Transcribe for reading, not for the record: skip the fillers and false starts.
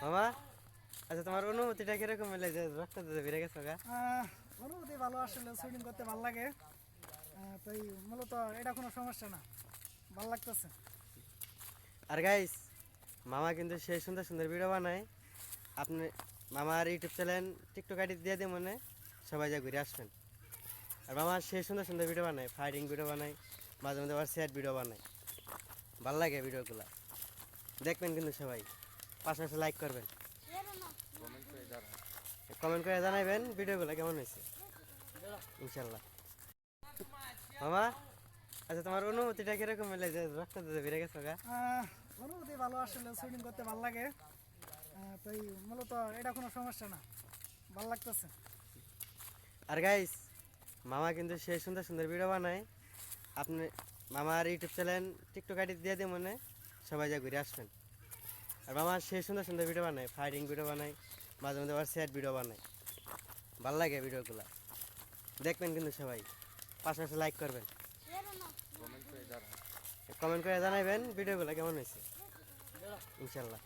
মামা, আচ্ছা তোমার অনুভূতিটা কিরকম হলে যে রক্ত দিতে বেড়ে গেছো গা? অনুভূতি ভালো, আসলে সুইমিং করতে ভালো লাগে। তাই মূলত এটা কোনো সমস্যা না, ভালো লাগতেছে। আর গাইস, মামা কিন্তু সেই সুন্দর সুন্দর ভিডিও বানায়। আপনি মামার ইউটিউব চ্যানেল টিকটক আইডি দিয়ে দিই মনে, সবাই যা ঘুরে আসবেন। আর মামা সেই সুন্দর সুন্দর ভিডিও বানায়, ফাইটিং ভিডিও বানায়, মাঝে মাঝে আবার স্যাড ভিডিও বানায়। ভালো লাগে ভিডিওগুলো, দেখবেন কিন্তু সবাই, পাশাপাশি লাইক করবেন, কমেন্ট করে জানাবেন ভিডিওগুলো কেমন হয়েছে, ইনশাল্লাহ। মামা, আচ্ছা তোমার অনুভূতিটা কিরকম হলে যে রক্ত দিতে বেড়ে গেছো গা? অনুভূতি ভালো, আসলে সুইমিং করতে ভালো লাগে। তাই মূলত এটা কোনো সমস্যা না, ভালো লাগতেছে। আর গাইস, মামা কিন্তু সেই সুন্দর সুন্দর ভিডিও বানায়। আপনি মামার ইউটিউব চ্যানেল টিকটক আইডি দিয়ে দিই মনে, সবাই যা ঘুরে আসবেন। আর মামা সেই সুন্দর সুন্দর ভিডিও বানায়, ফাইটিং ভিডিও বানায়, মাঝে মাঝে আবার স্যাড ভিডিও বানায়। ভালো লাগে ভিডিওগুলো, দেখবেন কিন্তু সবাই, পাশাপাশি লাইক করবেন, কমেন্ট করে জানাবেন ভিডিওগুলো কেমন হয়েছে, ইনশাল্লাহ।